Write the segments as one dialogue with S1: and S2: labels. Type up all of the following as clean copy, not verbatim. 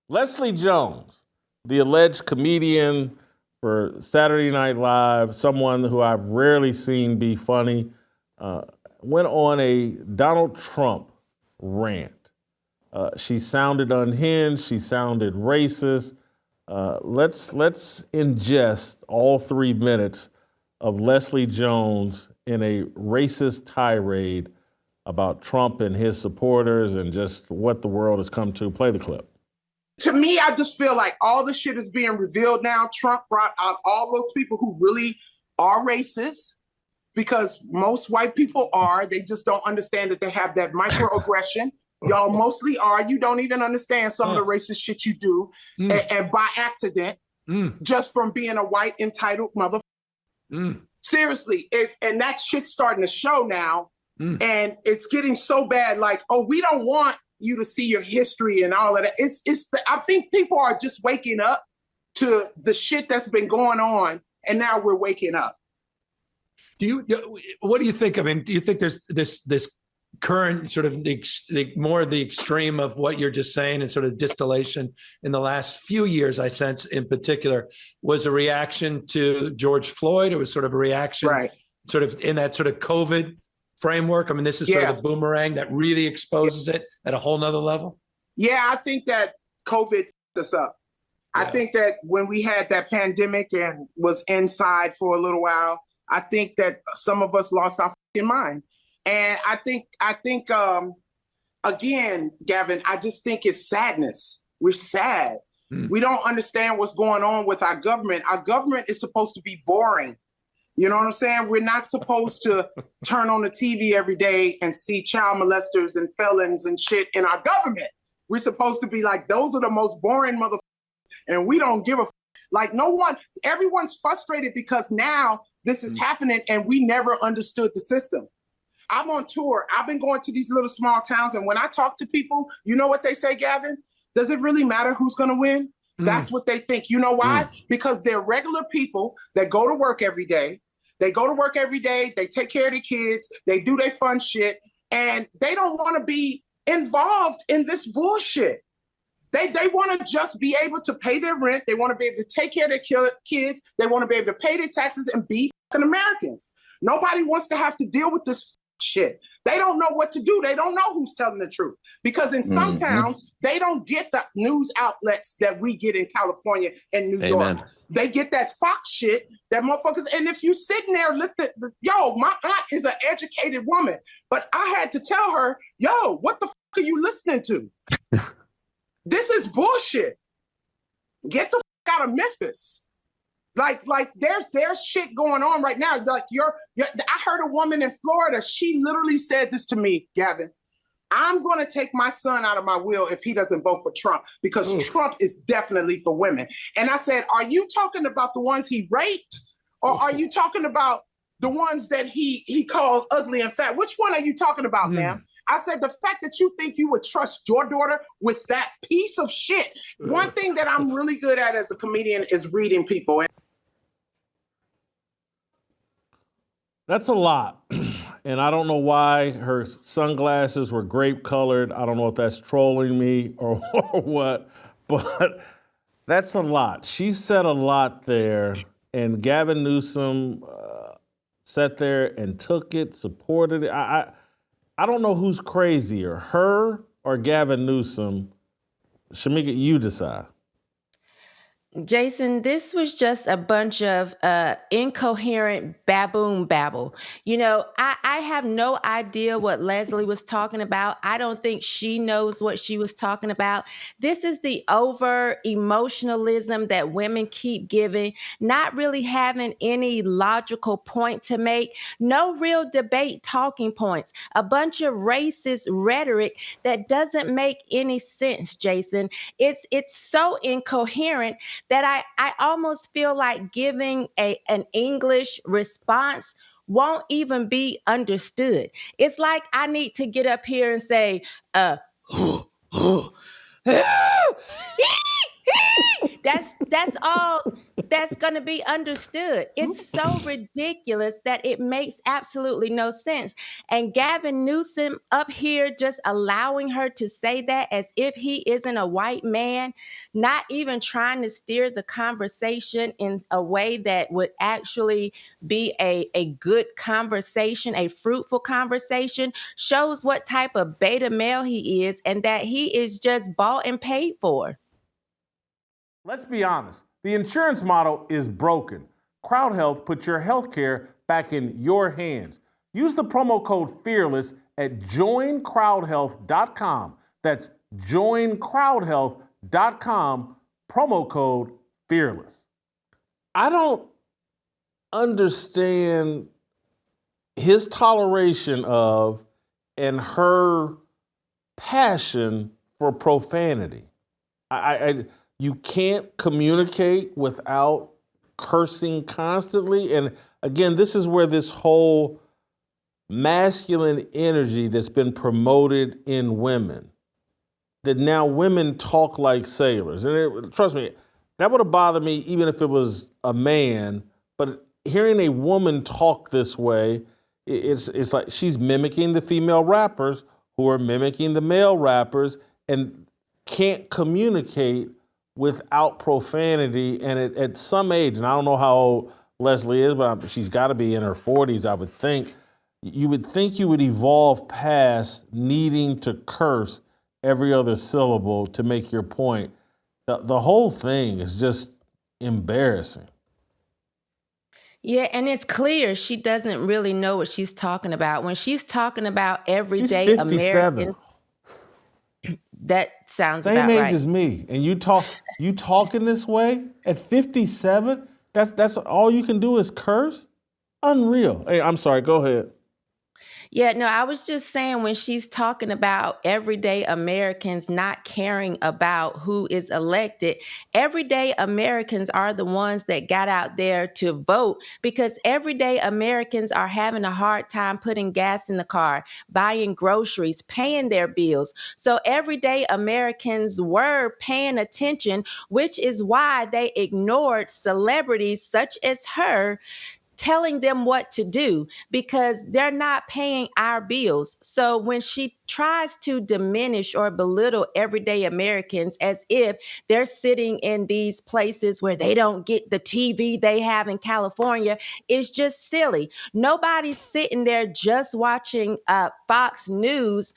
S1: Leslie Jones, the alleged comedian for Saturday Night Live, someone who I've rarely seen be funny, went on a Donald Trump rant. She sounded unhinged. She sounded racist. Let's ingest all 3 minutes of Leslie Jones in a racist tirade about Trump and his supporters and just what the world has come to. Play the clip.
S2: To me, I just feel like all the shit is being revealed now. Trump brought out all those people who really are racist, because most white people are. They just don't understand that they have that microaggression. Y'all mostly are. You don't even understand some of the racist shit you do, and by accident, just from being a white entitled motherfucker. Seriously, and that shit's starting to show now, and it's getting so bad. Like, oh, we don't want you to see your history and all of that. I think people are just waking up to the shit that's been going on, and now we're waking up.
S3: What do you think? I mean, do you think there's this current sort of the extreme of what you're just saying and sort of distillation in the last few years, I sense in particular, was a reaction to George Floyd? It was sort of a reaction, right, sort of in that sort of COVID framework. I mean, this is sort of the boomerang that really exposes it at a whole nother level.
S2: Yeah, I think that COVID fucked us up. I think that when we had that pandemic and was inside for a little while, I think that some of us lost our fucking mind. And I think, again, Gavin, I just think it's sadness. We're sad. We don't understand what's going on with our government. Our government is supposed to be boring. You know what I'm saying? We're not supposed to turn on the TV every day and see child molesters and felons and shit in our government. We're supposed to be like, those are the most boring motherfuckers, and we don't give a like everyone's frustrated because now this is happening and we never understood the system. I'm on tour. I've been going to these little small towns, and when I talk to people, you know what they say, Gavin? Does it really matter who's going to win? That's what they think. You know why? Because they're regular people that go to work every day. They go to work every day. They take care of their kids. They do their fun shit, and they don't want to be involved in this bullshit. They want to just be able to pay their rent. They want to be able to take care of their kids. They want to be able to pay their taxes and be fucking Americans. Nobody wants to have to deal with this shit. They don't know what to do. They don't know who's telling the truth. Because in some towns, they don't get the news outlets that we get in California and New York. They get that Fox shit, that motherfuckers. And if you sitting there listening, my aunt is an educated woman, but I had to tell her, what the fuck are you listening to? This is bullshit. Get the fuck out of Memphis. Like there's shit going on right now. Like I heard a woman in Florida. She literally said this to me, Gavin. I'm going to take my son out of my will if he doesn't vote for Trump, because Trump is definitely for women. And I said, are you talking about the ones he raped, or are you talking about the ones that he calls ugly and fat? Which one are you talking about, ma'am? I said, the fact that you think you would trust your daughter with that piece of shit. One thing that I'm really good at as a comedian is reading people.
S1: That's a lot. And I don't know why her sunglasses were grape colored. I don't know if that's trolling me or what, but that's a lot. She said a lot there, and Gavin Newsom sat there and took it, supported it. I don't know who's crazier, her or Gavin Newsom. Shamika, you decide.
S4: Jason, this was just a bunch of incoherent baboon babble. You know, I have no idea what Leslie was talking about. I don't think she knows what she was talking about. This is the over emotionalism that women keep giving, not really having any logical point to make, no real debate talking points, a bunch of racist rhetoric that doesn't make any sense, Jason. It's so incoherent that I almost feel like giving an English response won't even be understood. It's like I need to get up here and say, that's all that's going to be understood. It's so ridiculous that it makes absolutely no sense. And Gavin Newsom up here just allowing her to say that as if he isn't a white man, not even trying to steer the conversation in a way that would actually be a good conversation, a fruitful conversation, shows what type of beta male he is and that he is just bought and paid for.
S1: Let's be honest. The insurance model is broken. Crowd Health puts your health care back in your hands. Use the promo code FEARLESS at joincrowdhealth.com. That's joincrowdhealth.com, promo code FEARLESS. I don't understand his toleration of and her passion for profanity. You can't communicate without cursing constantly. And again, this is where this whole masculine energy that's been promoted in women, that now women talk like sailors. And trust me, that would have bothered me even if it was a man. But hearing a woman talk this way, it's like she's mimicking the female rappers who are mimicking the male rappers and can't communicate without profanity. And at some age, and I don't know how old Leslie is, but she's got to be in her 40s, I would think. You would think you would evolve past needing to curse every other syllable to make your point. The whole thing is just embarrassing.
S4: Yeah, and it's clear she doesn't really know what she's talking about. When she's talking about everyday
S1: She's 57.
S4: Americans, that sounds
S1: Same
S4: about
S1: age
S4: right.
S1: as me, and you talking this way at 57? That's all you can do is curse? Unreal. Hey, I'm sorry. Go ahead.
S4: Yeah, no, I was just saying when she's talking about everyday Americans not caring about who is elected, everyday Americans are the ones that got out there to vote because everyday Americans are having a hard time putting gas in the car, buying groceries, paying their bills. So everyday Americans were paying attention, which is why they ignored celebrities such as her telling them what to do because they're not paying our bills. So when she tries to diminish or belittle everyday Americans as if they're sitting in these places where they don't get the TV they have in California, it's just silly. Nobody's sitting there just watching Fox News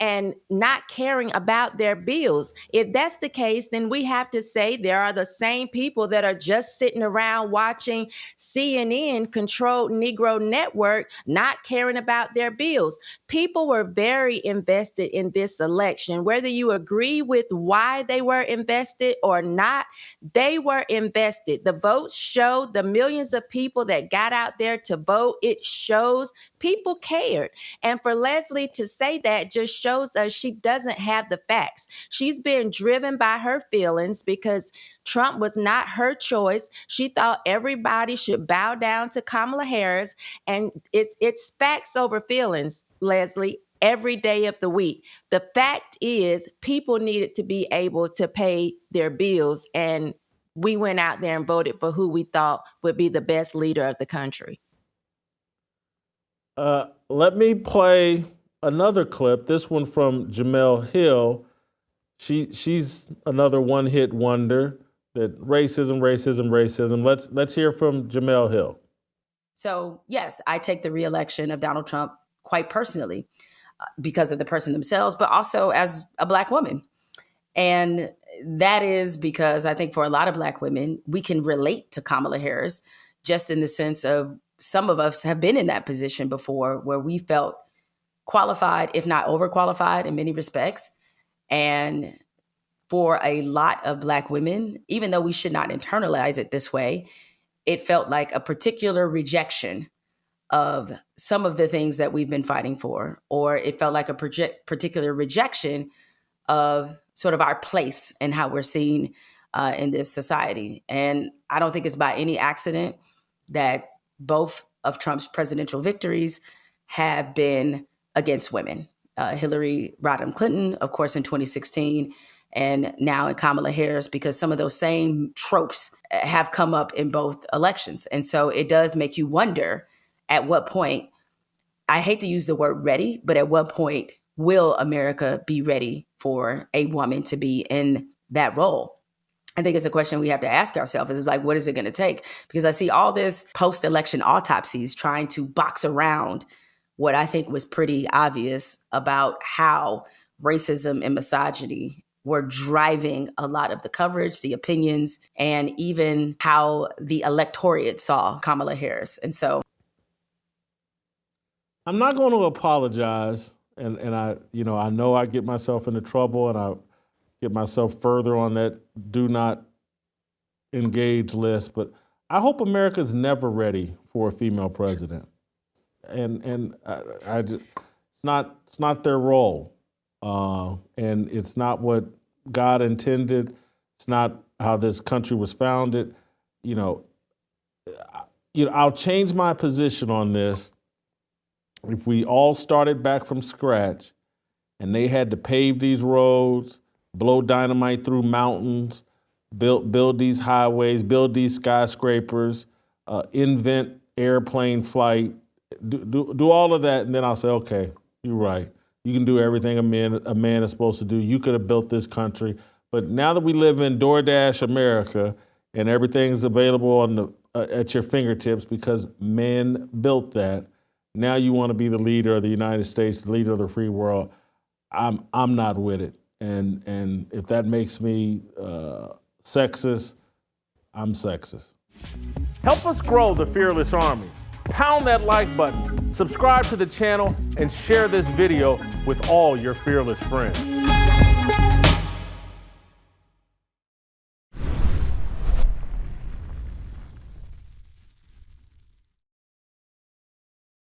S4: and not caring about their bills. If that's the case, then we have to say there are the same people that are just sitting around watching CNN controlled Negro Network, not caring about their bills. People were very invested in this election. Whether you agree with why they were invested or not, they were invested. The votes show the millions of people that got out there to vote. It shows people cared. And for Leslie to say that just shows us she doesn't have the facts. She's been driven by her feelings because Trump was not her choice. She thought everybody should bow down to Kamala Harris. And it's facts over feelings, Leslie, every day of the week. The fact is people needed to be able to pay their bills. And we went out there and voted for who we thought would be the best leader of the country.
S1: Let me play another clip, this one from Jemele Hill. She's another one-hit wonder that racism. Let's hear from Jemele Hill.
S5: So, yes, I take the re-election of Donald Trump quite personally because of the person themselves, but also as a Black woman. And that is because I think for a lot of Black women, we can relate to Kamala Harris just in the sense of some of us have been in that position before where we felt qualified, if not overqualified in many respects. And for a lot of Black women, even though we should not internalize it this way, it felt like a particular rejection of some of the things that we've been fighting for, or it felt like a particular rejection of sort of our place and how we're seen in this society. And I don't think it's by any accident that both of Trump's presidential victories have been against women. Hillary Rodham Clinton, of course, in 2016, and now in Kamala Harris, because some of those same tropes have come up in both elections. And so it does make you wonder at what point, I hate to use the word ready, but at what point will America be ready for a woman to be in that role? I think it's a question we have to ask ourselves. Is like, what is it going to take? Because I see all this post-election autopsies trying to box around what I think was pretty obvious about how racism and misogyny were driving a lot of the coverage, the opinions, and even how the electorate saw Kamala Harris. And so
S1: I'm not going to apologize, and I know I get myself into trouble, and I get myself further on that do not engage list, but I hope America's never ready for a female president, and it's not their role, and it's not what God intended. It's not how this country was founded. I'll change my position on this. If we all started back from scratch and they had to pave these roads, blow dynamite through mountains, build these highways, build these skyscrapers, invent airplane flight, do all of that, and then I'll say, okay, you're right. You can do everything a man is supposed to do. You could have built this country. But now that we live in DoorDash America and everything's available on at your fingertips because men built that, now you want to be the leader of the United States, the leader of the free world. I'm not with it. And if that makes me sexist, I'm sexist. Help us grow the Fearless Army. Pound that like button, subscribe to the channel, and share this video with all your fearless friends.